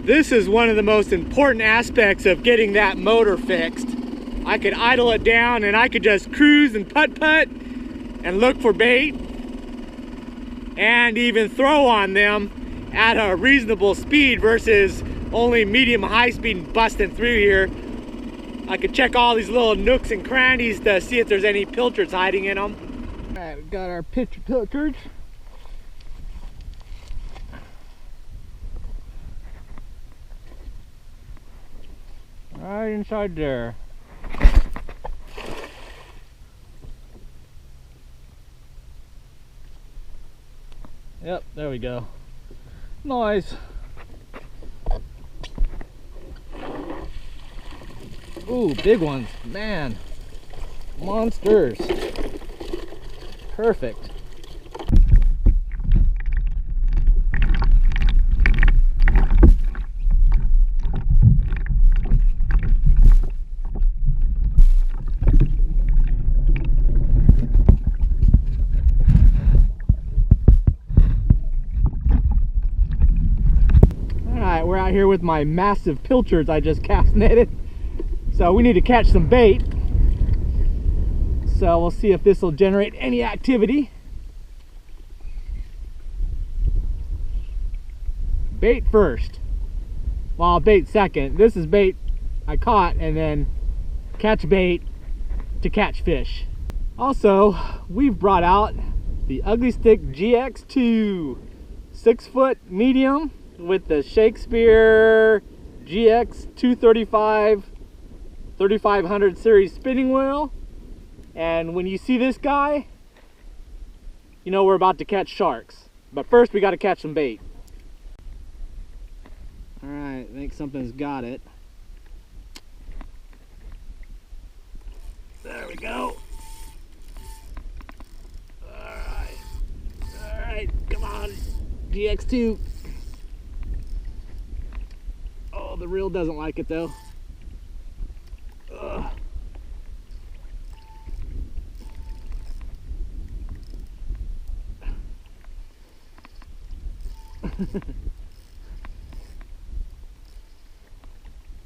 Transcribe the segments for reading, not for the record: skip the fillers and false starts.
This is one of the most important aspects of getting that motor fixed. I could idle it down and I could just cruise and putt-putt and look for bait and even throw on them at a reasonable speed versus only medium high speed busting through here. I could check all these little nooks and crannies to see if there's any pilchards hiding in them. All right, we got our pilchards. Right inside there. Yep, there we go. Nice. Ooh, big ones, man. Monsters. Perfect. We're out here with my massive pilchards I just cast netted. So we need to catch some bait. So we'll see if this will generate any activity. Bait first. Well, bait second. This is bait I caught, and then catch bait to catch fish. Also, we've brought out the Ugly Stik GX2 6-foot medium with the Shakespeare GX2 3500 series spinning wheel. And when you see this guy, you know we're about to catch sharks. But first we got to catch some bait. Alright, I think something's got it. There we go. Alright, come on, GX2. Oh, the reel doesn't like it though. Ugh.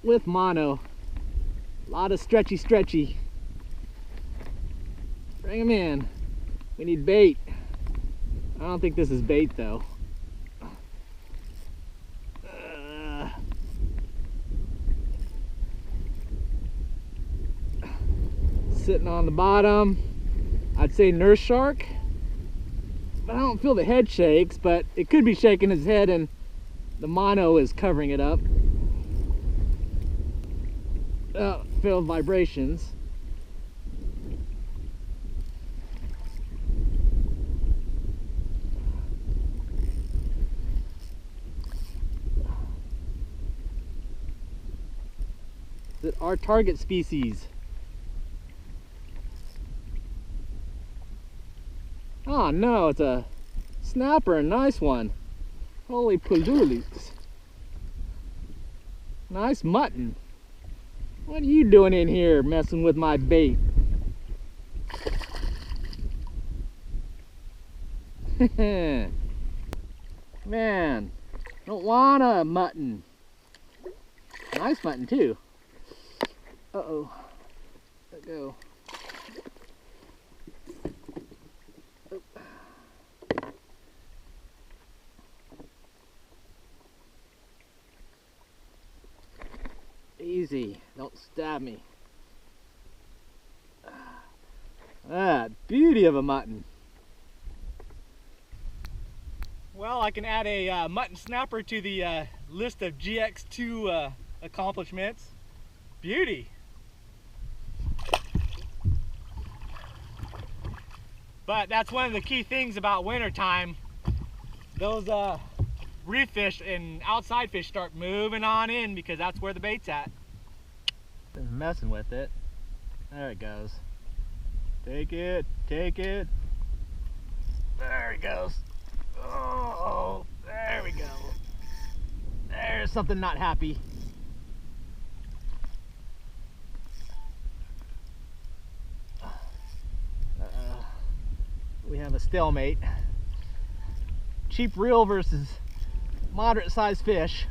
With mono. A lot of stretchy. Bring them in. We need bait. I don't think this is bait though. Sitting on the bottom. I'd say nurse shark, but I don't feel the head shakes, but it could be shaking his head and the mono is covering it up. Feel vibrations. Is it our target species? Oh no, it's a snapper, a nice one. Holy paloolis. Nice mutton. What are you doing in here messing with my bait? Man, don't want a mutton. Nice mutton too. Uh-oh. Let go. Easy, don't stab me. Ah, beauty of a mutton. Well, I can add a mutton snapper to the list of GX2 accomplishments. Beauty. But that's one of the key things about wintertime. Those reef fish and outside fish start moving on in because that's where the bait's at. Just messing with it. There it goes. Take it, take it. There it goes. Oh, there we go. There's something not happy. We have a stalemate. Cheap reel versus moderate sized fish.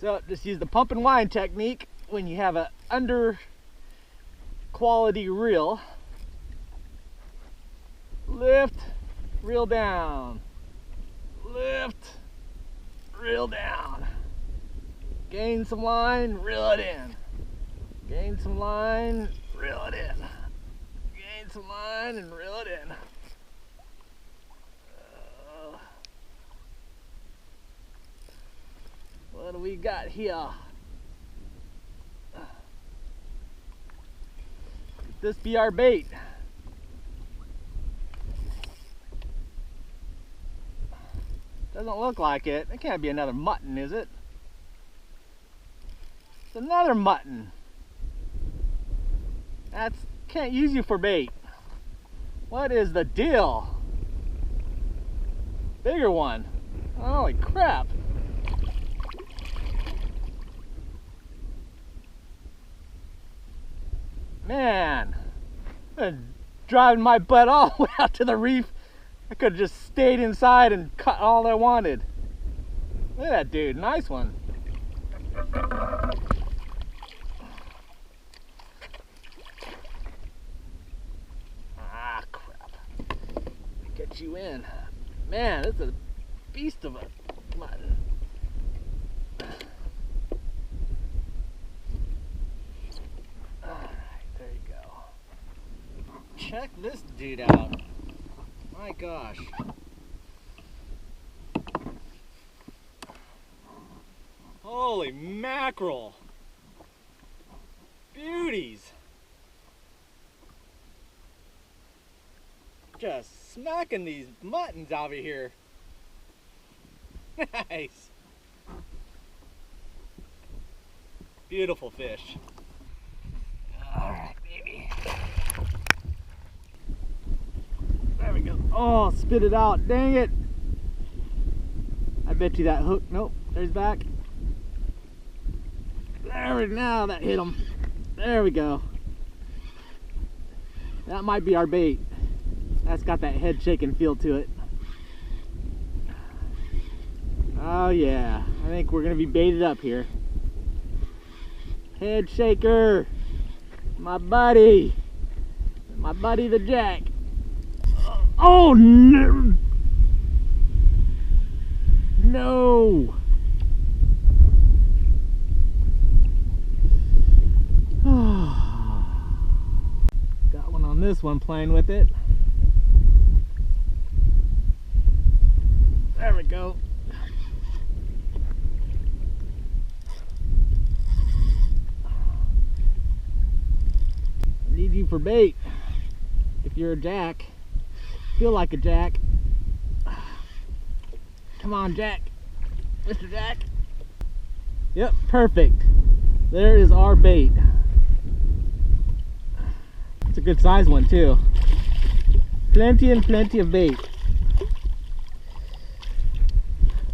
So just use the pump and wind technique when you have a under quality reel. Lift, reel down. Lift, reel down. Gain some line, reel it in. Gain some line, reel it in. Gain some line and reel it in. What do we got here? Could this be our bait? Doesn't look like it. It can't be another mutton, is it? It's another mutton. Can't use you for bait. What is the deal? Bigger one. Holy crap. Man, I've been driving my butt all the way out to the reef. I could have just stayed inside and cut all I wanted. Look at that dude, nice one. Ah, crap. Get you in. Man, this is a beast of a mutton. Check this dude out. My gosh. Holy mackerel. Beauties. Just smacking these muttons over here. Nice. Beautiful fish. All right, baby. There we go. Oh, spit it out. Dang it. I bet you that hook. Nope. There's back. There, now that hit him. There we go. That might be our bait. That's got that head shaking feel to it. Oh yeah. I think we're going to be baited up here. Head shaker. My buddy. My buddy the Jack. Oh no! No! Got one on this one playing with it. There we go. I need you for bait if you're a Jack. Feel like a Jack. Come on, Jack. Mr. Jack. Yep, perfect. There is our bait. It's a good size one too. Plenty and plenty of bait.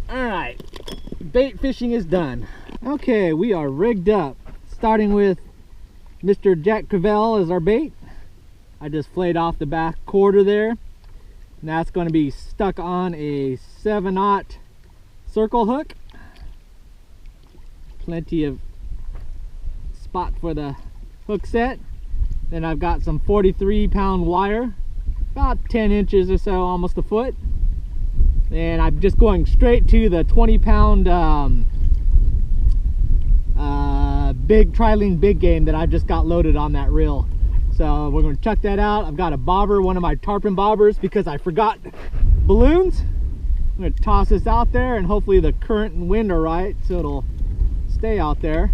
Alright, bait fishing is done. Okay, we are rigged up. Starting with Mr. Jack Cravelle as our bait. I just flayed off the back quarter there. And that's going to be stuck on a 7/0 circle hook. Plenty of spot for the hook set. Then I've got some 43-pound wire, about 10 inches or so, almost a foot. And I'm just going straight to the 20-pound big trilene big game that I just got loaded on that reel. So we're going to chuck that out. I've got a bobber, one of my tarpon bobbers, because I forgot balloons. I'm going to toss this out there, and hopefully the current and wind are right, so it'll stay out there.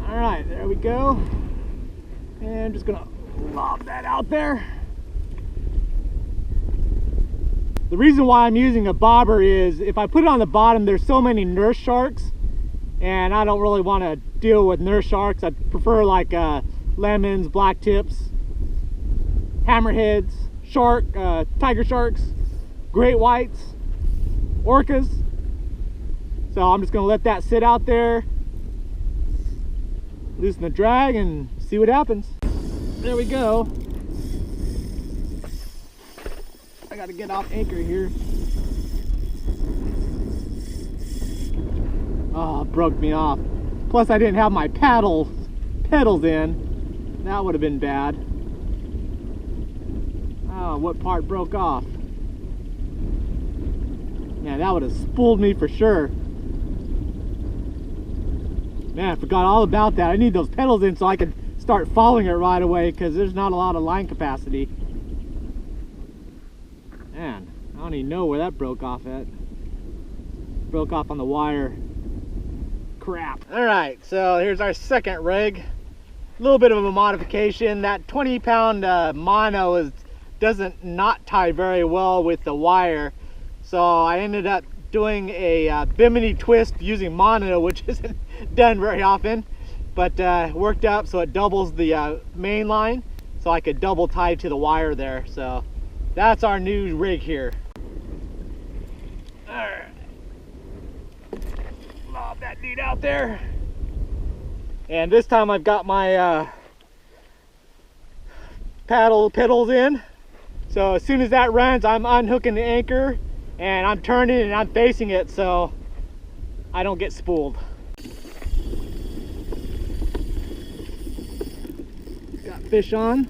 All right, there we go. And I'm just going to lob that out there. The reason why I'm using a bobber is if I put it on the bottom, there's so many nurse sharks, and I don't really want to deal with nurse sharks. I prefer like lemons, black tips, hammerheads, shark, tiger sharks, great whites, orcas. So I'm just going to let that sit out there, loosen the drag, and see what happens. There we go. I got to get off anchor here. Oh, it broke me off. Plus I didn't have my pedals in. That would have been bad. Oh, what part broke off? Man, that would have spooled me for sure. Man, I forgot all about that. I need those pedals in so I can start following it right away, because there's not a lot of line capacity. Man, I don't even know where that broke off at. Broke off on the wire. Crap. Alright, so here's our second rig. A little bit of a modification. That 20-pound mono doesn't knot tie very well with the wire. So I ended up doing a bimini twist using mono, which isn't done very often, but worked out so it doubles the main line, so I could double tie to the wire there. So that's our new rig here. All right, lob that dude out there, and this time I've got my pedals in. So as soon as that runs, I'm unhooking the anchor and I'm turning and I'm facing it so I don't get spooled. Got fish on.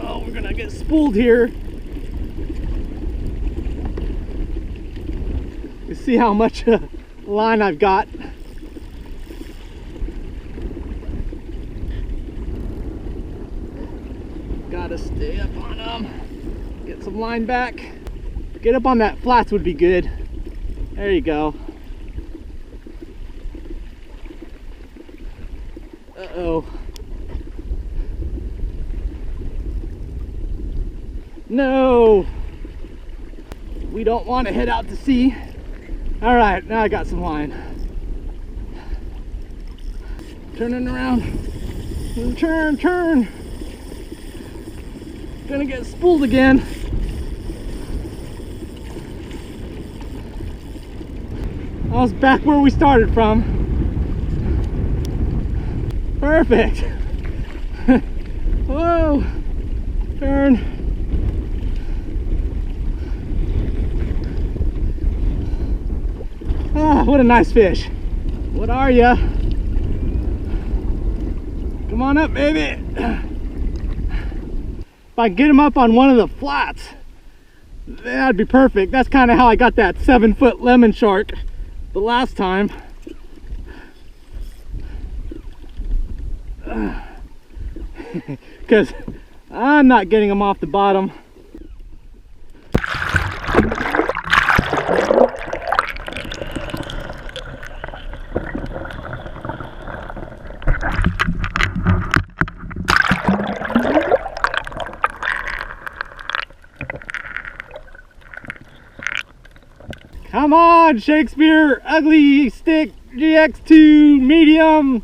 Oh, we're gonna get spooled here. You see how much line I've got. Gotta stay up on them. Get some line back. Get up on that flats would be good. There you go. Uh-oh. No! We don't want to head out to sea. All right, now I got some line. Turning around. Turn. Gonna get spooled again. I was back where we started from. Perfect. Whoa. Turn. Ah, what a nice fish. What are ya? Come on up, baby. If I get him up on one of the flats, that'd be perfect. That's kind of how I got that 7-foot lemon shark the last time. Because I'm not getting him off the bottom. Come on, Shakespeare, Ugly Stik GX2 medium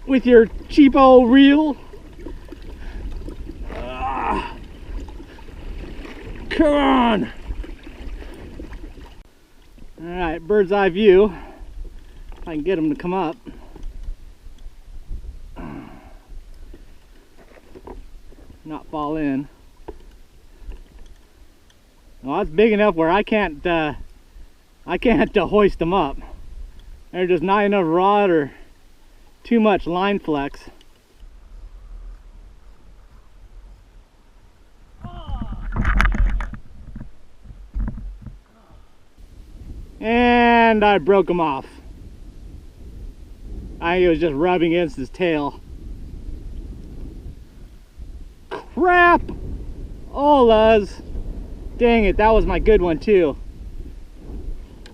with your cheapo reel. Come on. All right, bird's eye view. If I can get him to come up. Not fall in. Well, that's big enough where I can't hoist them up. There's just not enough rod or too much line flex. And I broke him off. I think it was just rubbing against his tail. Crap! Olas! Dang it, that was my good one too.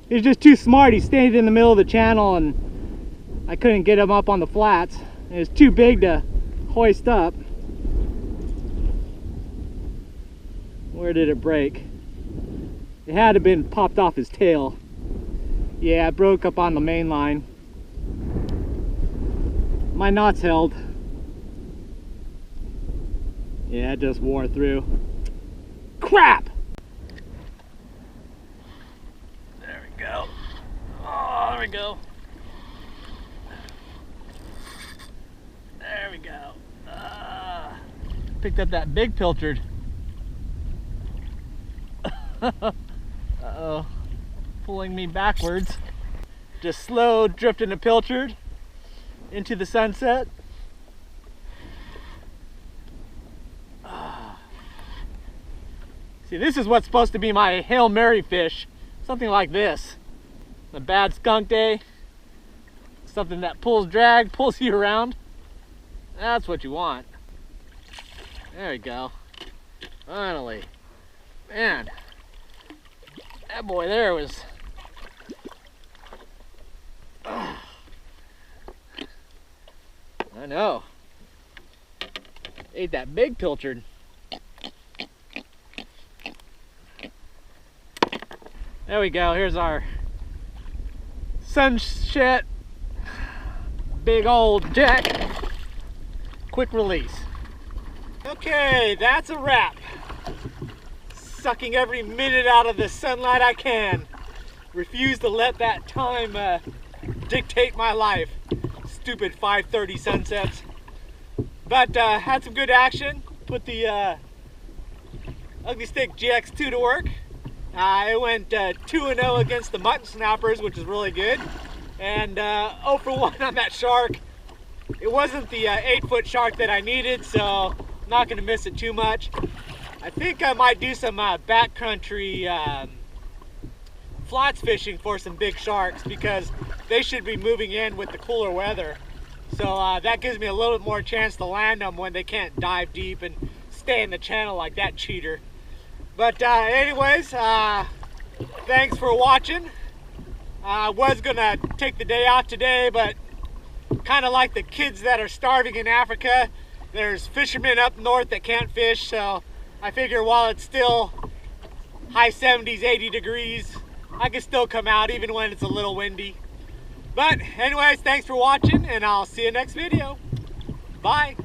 He was just too smart. He stayed in the middle of the channel and I couldn't get him up on the flats. It was too big to hoist up. Where did it break? It had to have been popped off his tail. Yeah, it broke up on the main line. My knots held. Yeah, it just wore through. Crap! There we go. Oh, there we go. There we go. Picked up that big pilchard. Uh-oh, pulling me backwards. Just slow drifting a pilchard into the sunset. See, this is what's supposed to be my Hail Mary fish. Something like this. A bad skunk day. Something that pulls drag, pulls you around. That's what you want. There we go. Finally. Man. That boy there was... I know. Ate that big pilchard. There we go, here's our sunset, big old Jack, quick release. Okay, that's a wrap. Sucking every minute out of the sunlight I can. Refuse to let that time dictate my life. Stupid 5:30 sunsets. But had some good action. Put the Ugly Stik GX2 to work. It went 2-0 against the Mutton Snappers, which is really good. And 0 for 1 on that shark. It wasn't the 8-foot shark that I needed, so I'm not going to miss it too much. I think I might do some backcountry flats fishing for some big sharks because they should be moving in with the cooler weather. So that gives me a little bit more chance to land them when they can't dive deep and stay in the channel like that cheater. But anyways, thanks for watching. I was gonna take the day out today, but kind of like the kids that are starving in Africa, there's fishermen up north that can't fish, so I figure while it's still high 70s, 80 degrees, I can still come out even when it's a little windy. But anyways, thanks for watching, and I'll see you next video. Bye.